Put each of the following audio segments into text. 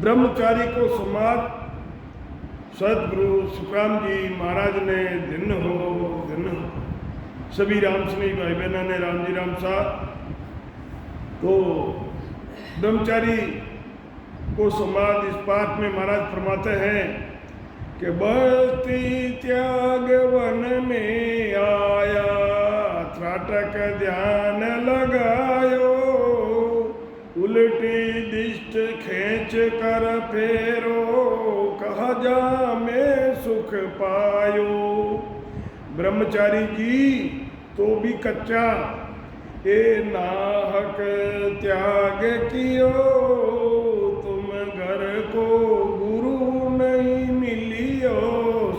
ब्रह्मचारी को समाज सदगुरु सुखराम जी महाराज ने दिन हो सभी राम स्नेही भाई बहनों ने राम जी राम साहब। तो ब्रह्मचारी को समाज इस पाठ में महाराज फरमाते हैं कि बस्ती त्याग वन में आया, त्राटक ध्यान लगायो, उल्टी दिष्ट खींच कर फेरो, कहा जा मैं सुख पायो। ब्रह्मचारी जी तो भी कच्चा, ए नाहक त्याग कियो, तुम घर को गुरु नहीं मिलियो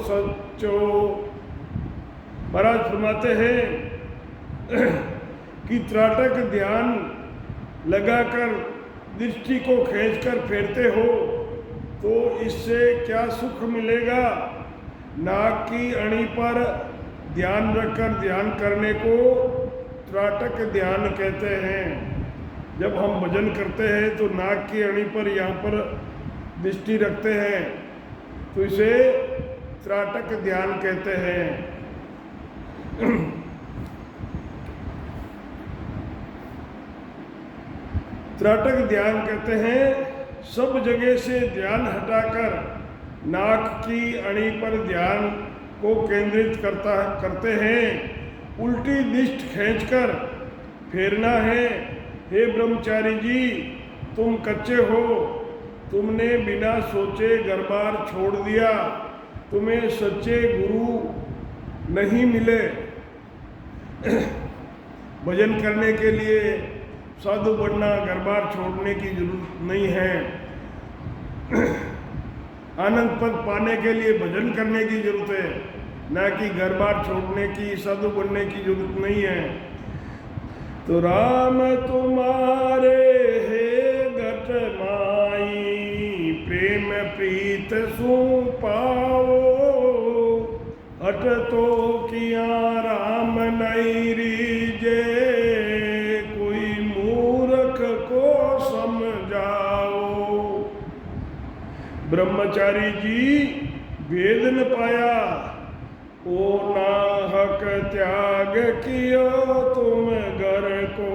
सच्चो। महाराज फरमाते हैं कि त्राटक ध्यान लगाकर दृष्टि को खींचकर फेरते हो तो इससे क्या सुख मिलेगा। नाक की अणी पर ध्यान रखकर ध्यान करने को त्राटक ध्यान कहते हैं। जब हम भजन करते हैं तो नाक की अणी पर यहाँ पर दृष्टि रखते हैं तो इसे त्राटक ध्यान कहते हैं। त्राटक ध्यान कहते हैं सब जगह से ध्यान हटाकर नाक की अणी पर ध्यान को केंद्रित करते हैं, उल्टी दिष्ट खींचकर फेरना है। हे ब्रह्मचारी जी तुम कच्चे हो, तुमने बिना सोचे घर बार छोड़ दिया, तुम्हें सच्चे गुरु नहीं मिले। भजन करने के लिए साधु बनना, घर बार छोड़ने की जरूरत नहीं है। आनंद पद पाने के लिए भजन करने की जरूरत है, ना कि घर बार छोड़ने की, साधु बनने की जरूरत नहीं है। तो राम तुम्हारे हे घट माई, प्रेम प्रीत सु पाओ, हट तो किया राम नहीं रीजे, कोई मूर्ख को समझाओ। ब्रह्मचारी जी वेद न पाया, ओ नाहक त्याग कियो, तुम घर को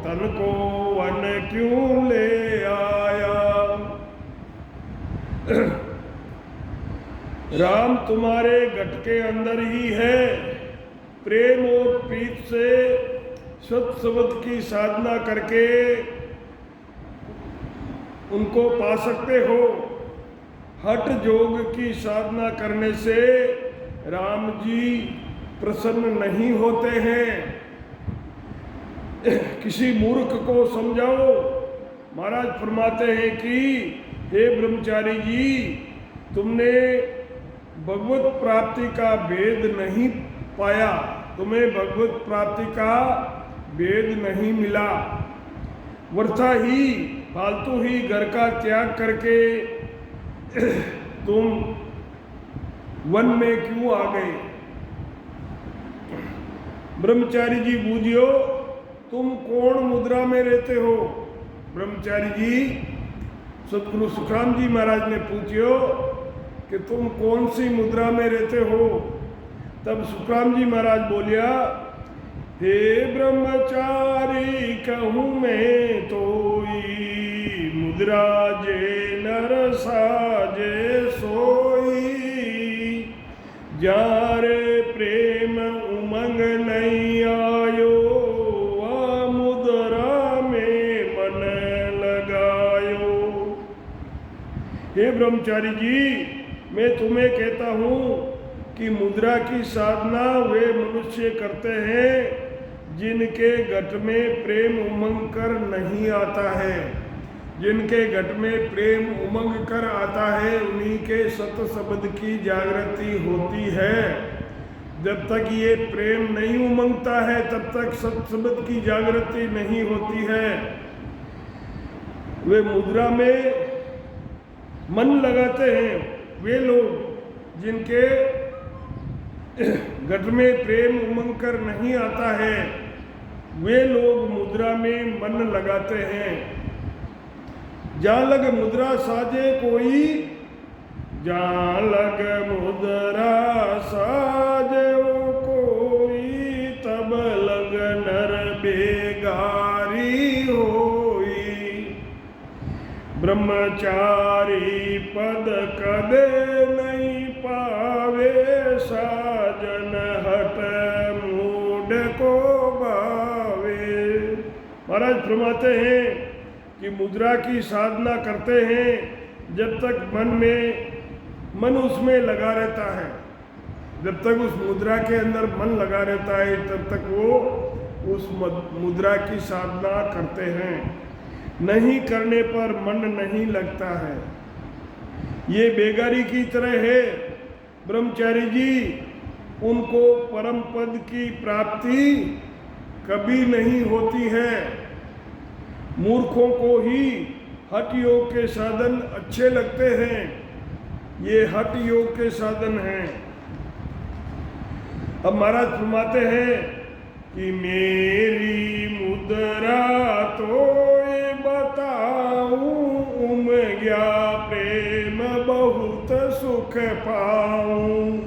तन को वन क्यों ले आया। राम तुम्हारे घट के अंदर ही है, प्रेम और प्रीत से सत शब्द की साधना करके उनको पा सकते हो। हठ योग की साधना करने से राम जी प्रसन्न नहीं होते हैं। किसी मूर्ख को समझाओ। महाराज फरमाते हैं कि हे ब्रह्मचारी जी तुमने भगवत प्राप्ति का भेद नहीं पाया, तुम्हें भगवत प्राप्ति का भेद नहीं मिला। वृथा ही फालतू ही घर का त्याग करके तुम वन में क्यों आ गए। ब्रह्मचारी जी बूझियो तुम कौन मुद्रा में रहते हो। ब्रह्मचारी जी सतगुरु सुखराम जी महाराज ने पूछियो कि तुम कौन सी मुद्रा में रहते हो। तब सुखराम जी महाराज बोलिया, हे ब्रह्मचारी कहूँ मैं तोई, मुद्रा जे नर साजे सोई, जारे प्रेम उमंग नहीं आयो, आ मुद्रा में मन लगायो। हे ब्रह्मचारी जी मैं तुम्हें कहता हूँ कि मुद्रा की साधना वे मनुष्य करते हैं जिनके घट में प्रेम उमंग कर नहीं आता है। जिनके घट में प्रेम उमंग कर आता है उन्हीं के सत शब्द की जागृति होती है। जब तक ये प्रेम नहीं उमंगता है तब तक सत शब्द की जागृति नहीं होती है। वे मुद्रा में मन लगाते हैं। वे लोग जिनके घट में प्रेम उमंग कर नहीं आता है वे लोग मुद्रा में मन लगाते हैं। जहाँ लग मुद्रा साजे कोई, जहाँ लग मुद्रा साजे वो कोई, तब लग नर बेगारी होई। ब्रह्मचारी पद कदे नहीं पावे, साजन हट मूड को भावे। महाराज फरमाते हैं कि मुद्रा की साधना करते हैं जब तक मन उसमें लगा रहता है, जब तक उस मुद्रा के अंदर मन लगा रहता है तब तक वो उस मुद्रा की साधना करते हैं। नहीं करने पर मन नहीं लगता है। ये बेगारी की तरह है। ब्रह्मचारी जी, उनको परम पद की प्राप्ति कभी नहीं होती है। मूर्खों को ही हठ योग के साधन अच्छे लगते हैं। ये हठ योग के साधन हैं। अब महाराज फरमाते हैं कि मेरी मुद्रा तो ये बताऊं, उम गया प्रेम बहुत सुख पाऊं।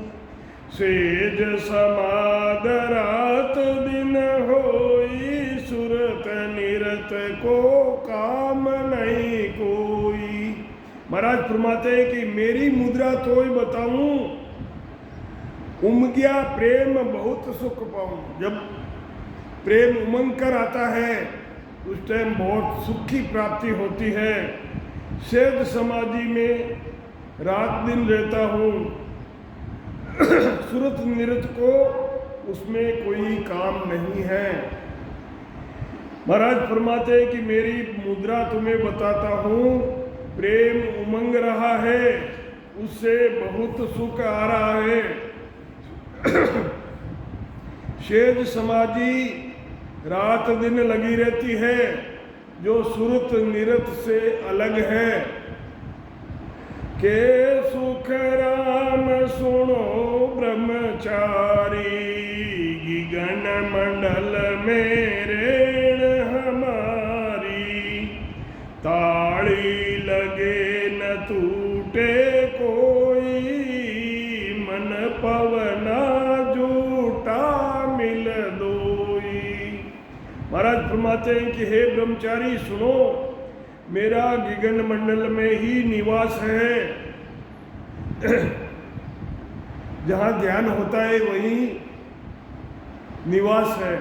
सेज समाद रात दिन होई, सुरत निरत को काम नहीं कोई। महाराज फरमाते हैं कि मेरी मुद्रा तो ही बताऊं, उम गया प्रेम बहुत सुख पाऊं। जब प्रेम उमंग कर आता है उस टाइम बहुत सुख की प्राप्ति होती है। सेज समाधि में रात दिन रहता हूँ, सुरत निरत को उसमें कोई काम नहीं है। महाराज फरमाते हैं कि मेरी मुद्रा तुम्हें बताता हूँ, प्रेम उमंग रहा है, उससे बहुत सुख आ रहा है। शेज समाधि रात दिन लगी रहती है, जो सुरत निरत से अलग है। के सुख राम सुनो ब्रह्मचारी, गिगन मंडल में रेण हमारी। ताड़ी लगे न टूटे कोई, मन पवना झूठा मिल दोई। महाराज फरमाते हैं कि हे ब्रह्मचारी सुनो, मेरा गिगन मंडल में ही निवास है। जहाँ ध्यान होता है वहीं निवास है।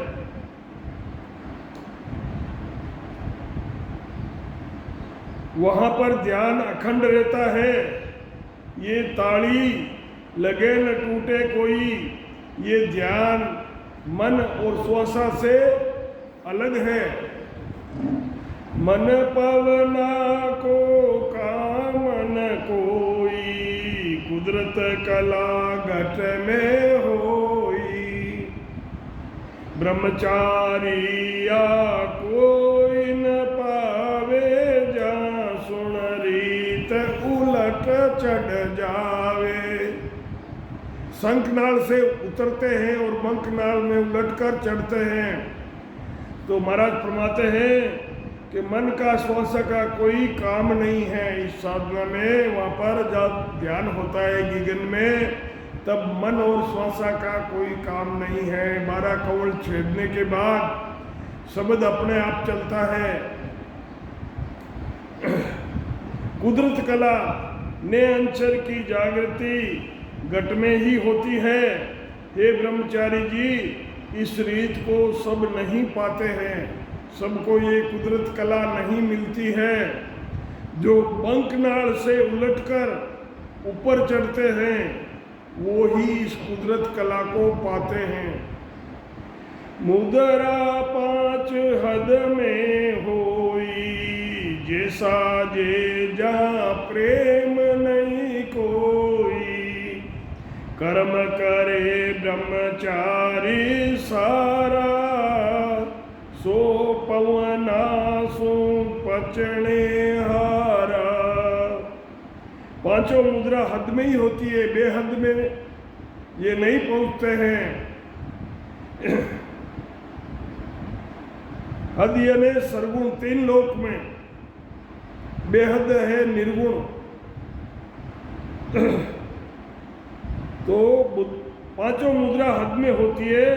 वहाँ पर ध्यान अखंड रहता है। ये ताड़ी लगे न टूटे कोई, ये ध्यान मन और श्वासा से अलग है। मन पवना को कामन कोई, कुदरत कला घट में होई। ब्रह्मचारी या कोई न पावे, जहाँ सुन रीत उलट चढ़ जावे। शंखनाल से उतरते हैं और बंकनाल में उलट कर चढ़ते हैं। तो महाराज फरमाते हैं कि मन का श्वास का कोई काम नहीं है इस साधना में। वहाँ पर जब ध्यान होता है गिगन में, तब मन और श्वास का कोई काम नहीं है। 12 कवल छेदने के बाद शब्द अपने आप चलता है। कुदरत कला ने अंचर की जागृति घट में ही होती है। हे ब्रह्मचारी जी, इस रीत को सब नहीं पाते हैं, सबको ये कुदरत कला नहीं मिलती है। जो बंकनाल से उलटकर ऊपर चढ़ते हैं वो ही इस कुदरत कला को पाते हैं। मुद्रा 5 हद में होई, जैसा जे जा प्रेम नहीं कोई। कर्म करे ब्रह्मचारी सारा, सो पवना सो पचने हारा। पांचों मुद्रा हद में ही होती है, बेहद में ये नहीं पहुंचते हैं। हद यानी सरगुण 3 लोक में। बेहद है निर्गुण। तो पांचों मुद्रा हद में होती है,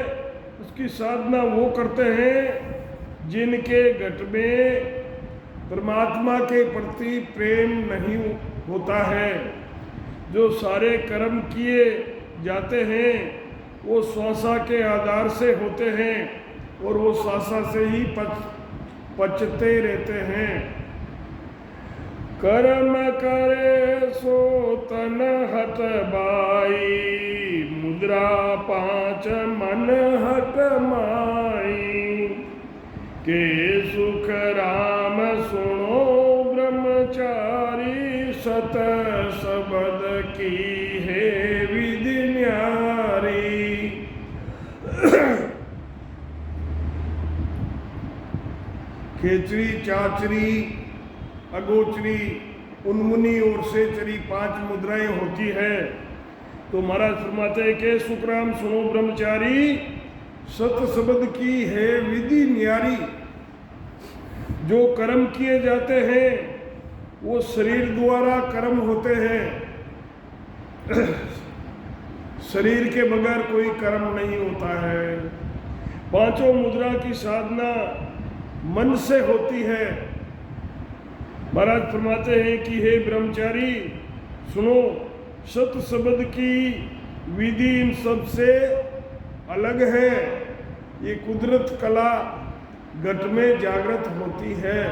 उसकी साधना वो करते हैं जिनके घट में परमात्मा के प्रति प्रेम नहीं होता है। जो सारे कर्म किए जाते हैं वो श्वासा के आधार से होते हैं और वो श्वासा से ही पचते रहते हैं। कर्म करे सो तन हट बाई, मुद्रा पांच मन हट माई। के सुख राम सुनो ब्रह्मचारी, सत शब्द की है विधि न्यारी। खेचरी, चाचरी, अगोचरी, उन्मुनी और सेचरी पांच मुद्राएं होती है। तो महाराज फरमाते हैं कि सुखराम सुनो ब्रह्मचारी, सत शब्द की है विधि न्यारी। जो कर्म किए जाते हैं वो शरीर द्वारा कर्म होते हैं। शरीर के बगैर कोई कर्म नहीं होता है। पांचों मुद्रा की साधना मन से होती है। महाराज फरमाते हैं कि हे ब्रह्मचारी सुनो, सत शब्द की विधि इन सबसे अलग है। ये कुदरत कला घट में जागृत होती है।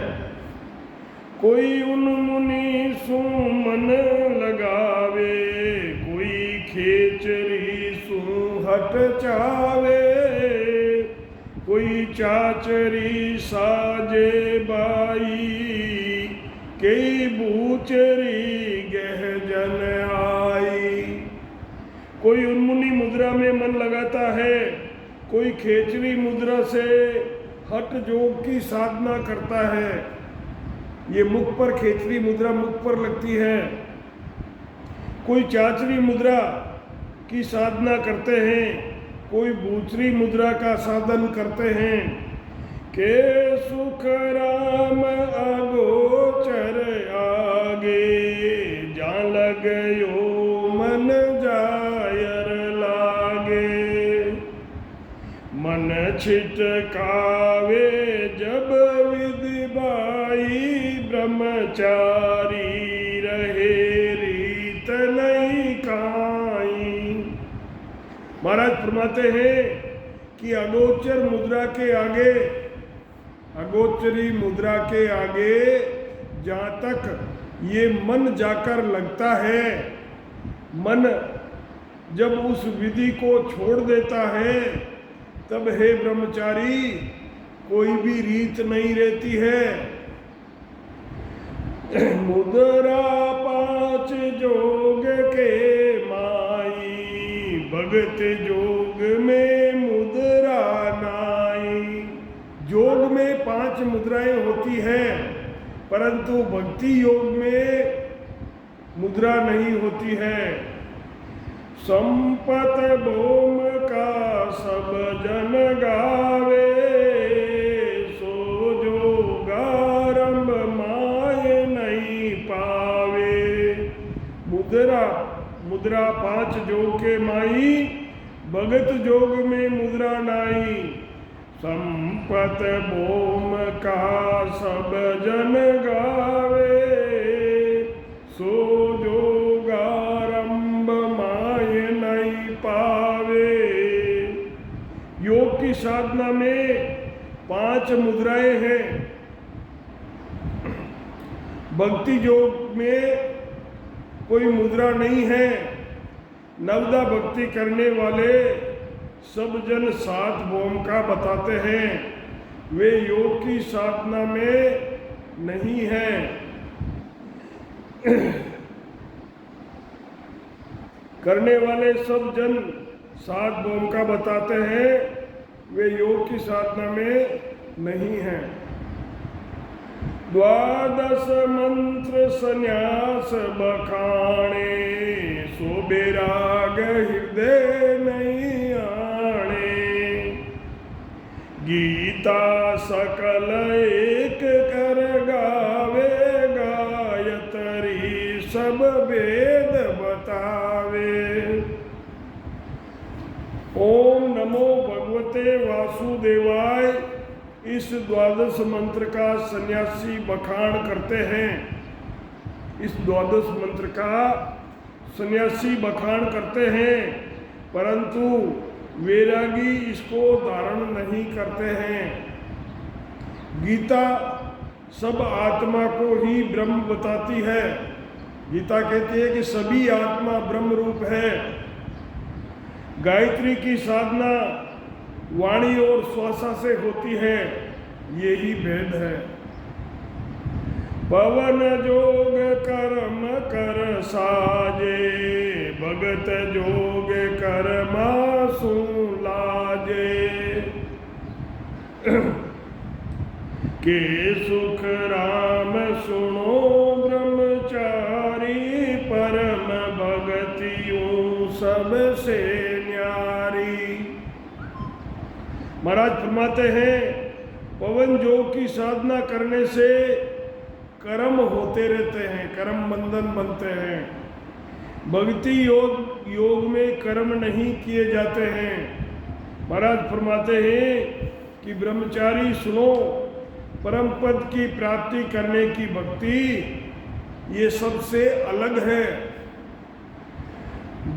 कोई उन्मुनी सु मन लगावे, कोई खेचरी सु हट चावे। कोई चाचरी साजे बाई, कई बूचरी गहजन आई। कोई उन्मुनी मुद्रा में मन लगाता है, कोई खेचरी मुद्रा से हठ योग की साधना करता है। ये मुख पर खेचरी मुद्रा मुख पर लगती है। कोई चाचरी मुद्रा की साधना करते हैं, कोई बूचरी मुद्रा का साधन करते हैं। के सुख राम अगोचर आगे, जा लगयो मन जायर लागे। मन छिटकावे जब विधि बाई, ब्रह्मचारी रहे रीत नहीं काई। महाराज फरमाते हैं कि अगोचर मुद्रा के आगे, अगोचरी मुद्रा के आगे जहाँ तक ये मन जाकर लगता है, मन जब उस विधि को छोड़ देता है तब हे ब्रह्मचारी कोई भी रीत नहीं रहती है। मुद्रा पांच जोग के माई, भगत जोग में मुद्रा नाई। योग में पांच मुद्राएं होती हैं, परंतु भक्ति योग में मुद्रा नहीं होती है। संपत भोम का सब जन गावे, सो जोगारंभ माय नहीं पावे। मुद्रा मुद्रा पांच जोग के माई, भगत जोग में मुद्रा नाई। संपत भोम का सब जन गावे, सो जोगारंभ माय नहीं पावे। योग की साधना में पांच मुद्राएं हैं। भक्ति योग में कोई मुद्रा नहीं है। नवदा भक्ति करने वाले सब जन सात भौम का बताते हैं, वे योग की साधना में नहीं है। करने वाले सब जन सात भौम का बताते हैं, वे योग की साधना में नहीं है। द्वादश मंत्र संन्यास बखाने, सो बेराग हृदय नहीं आने। गीता सकल एक कर गावे गा, सब भेद बतावे। ओम नमो भगवते वासुदेवाय। इस द्वादश मंत्र का सन्यासी बखान करते हैं। इस द्वादश मंत्र का सन्यासी बखान करते हैं, परंतु वैरागी इसको धारण नहीं करते हैं। गीता सब आत्मा को ही ब्रह्म बताती है। गीता कहती है कि सभी आत्मा ब्रह्म रूप है। गायत्री की साधना वाणी और श्वासा से होती है, यही भेद है। पवन जोग कर्म कर साजे, भगत जोग कर्मा सुलाजे। के सुख राम सुनो ब्रह्मचारी, परम भगतियों सबसे न्यारी। महाराज फरमाते हैं पवन जोग की साधना करने से कर्म होते रहते हैं, कर्म बंधन बनते हैं। भक्ति योग में कर्म नहीं किए जाते हैं। महाराज फरमाते हैं कि ब्रह्मचारी सुनो, परम पद की प्राप्ति करने की भक्ति ये सबसे अलग है।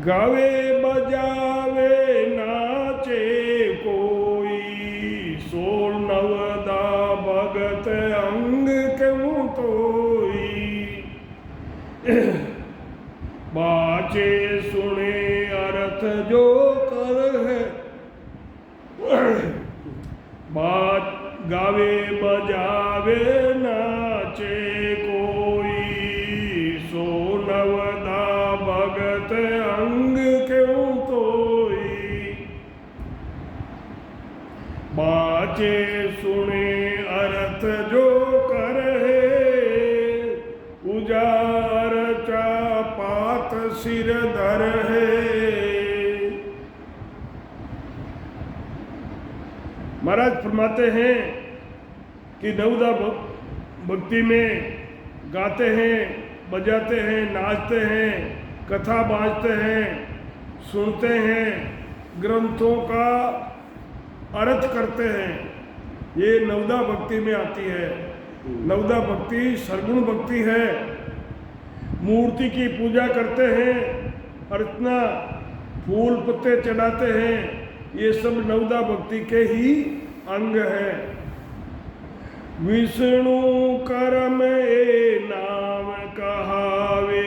गावे बजावे नाचे कोई, सोल नवदा भगत अंग क्यों तोई। बाचे सुने अर्थ जो कर है, बात गावे बजावे नाचे कोई, सो नवदा भगत अंग क्यों तोई। बाचे सुने अर्थ जो कर है, उजार चा पात सिर धर है। महाराज फरमाते हैं कि नवदा भक्ति में गाते हैं, बजाते हैं, नाचते हैं, कथा बाँचते हैं, सुनते हैं, ग्रंथों का अर्थ करते हैं। ये नवदा भक्ति में आती है। नवदा भक्ति सरगुण भक्ति है। मूर्ति की पूजा करते हैं, अर्चना, फूल पत्ते चढ़ाते हैं, ये सब नवदा भक्ति के ही अंग है। विष्णु करम ए नाम कहावे,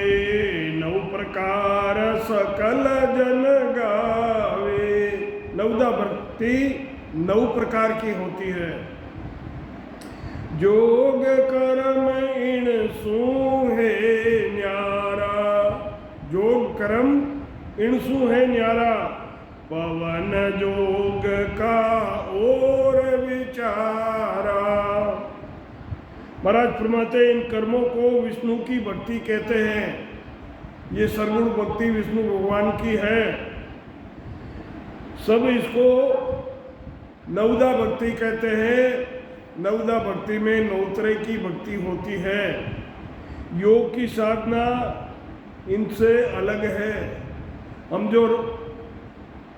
नव प्रकार सकल जन गावे। नवदा भक्ति 9 प्रकार की होती है। जोग कर्म इन सू है न्यारा, जोग कर्म इन सू है न्यारा। पवन जोग का और विचारा। महाराज फरमाते इन कर्मों को विष्णु की भक्ति कहते हैं। ये सर्वगुण भक्ति विष्णु भगवान की है। सब इसको नवदा भक्ति कहते हैं। नवदा भक्ति में 9 तरह की भक्ति होती है। योग की साधना इनसे अलग है। हम जो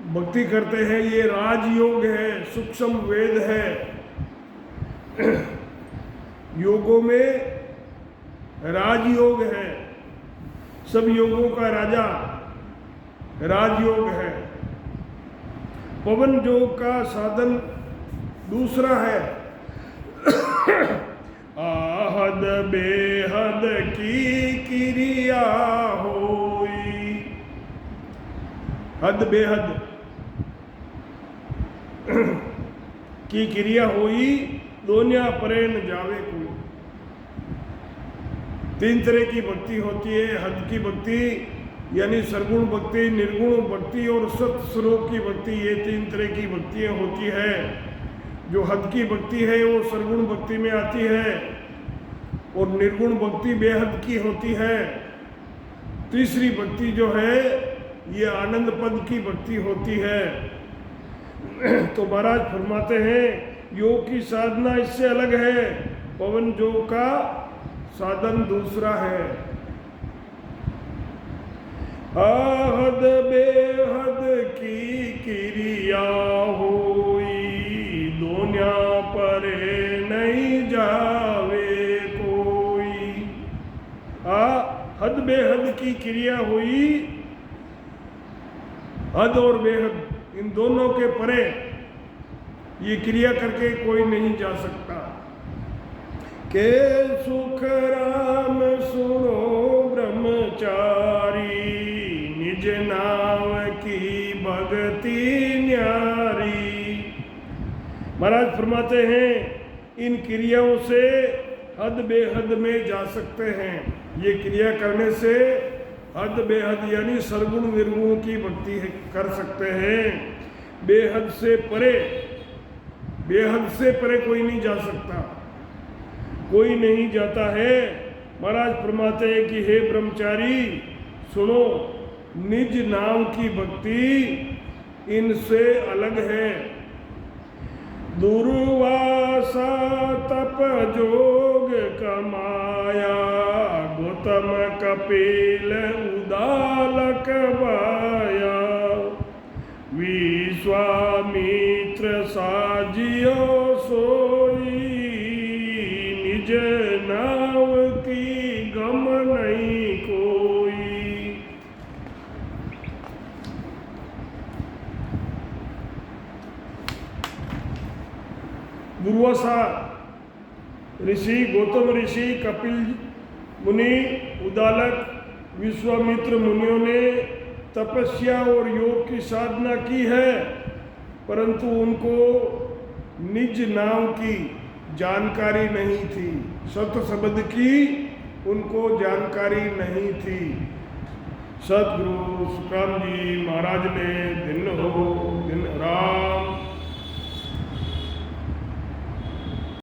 भक्ति करते हैं ये राजयोग है, सूक्ष्म वेद है। योगों में राजयोग है। सब योगों का राजा राजयोग है। पवन योग का साधन दूसरा है। आहद बेहद की क्रिया होई। हद बेहद की क्रिया होई, दोनिया परे न जावे कोई। 3 तरह की भक्ति होती है। हद की भक्ति यानी सरगुण भक्ति, निर्गुण भक्ति और सत स्वरूप की भक्ति, ये 3 तरह की भक्तियाँ होती है। जो हद की भक्ति है वो सरगुण भक्ति में आती है और निर्गुण भक्ति बेहद की होती है। तीसरी भक्ति जो है ये आनंद पद की भक्ति होती है। तो महाराज फरमाते हैं योग की साधना इससे अलग है। पवन योग का साधन दूसरा है। आहद बेहद की क्रिया होई, दुनिया परे नहीं जावे कोई। हद बेहद की क्रिया हुई, हद और बेहद इन दोनों के परे ये क्रिया करके कोई नहीं जा सकता। के सुख राम सुनो ब्रह्मचारी, निज नाम की भक्ति न्यारी। महाराज फरमाते हैं इन क्रियाओं से हद बेहद में जा सकते हैं। ये क्रिया करने से हद बेहद यानी सरगुण निर्गुण की भक्ति कर सकते हैं। बेहद से परे कोई नहीं जा सकता, कोई नहीं जाता है। महाराज फरमाते हैं कि हे ब्रह्मचारी सुनो, निज नाम की भक्ति इनसे अलग है। दुर्वासा तप जोग कमाया, गौतम कपिल उदालक बाया। विश्वामित्र साजियो सोई, निज नाव की गम नहीं कोई। दुर्वासा ऋषि, गौतम ऋषि, कपिल मुनि, उदालक, विश्वामित्र मुनियों ने तपस्या और योग की साधना की है, परंतु उनको निज नाम की जानकारी नहीं थी, सत शब्द की उनको जानकारी नहीं थी। सतगुरु सुखराम जी महाराज ने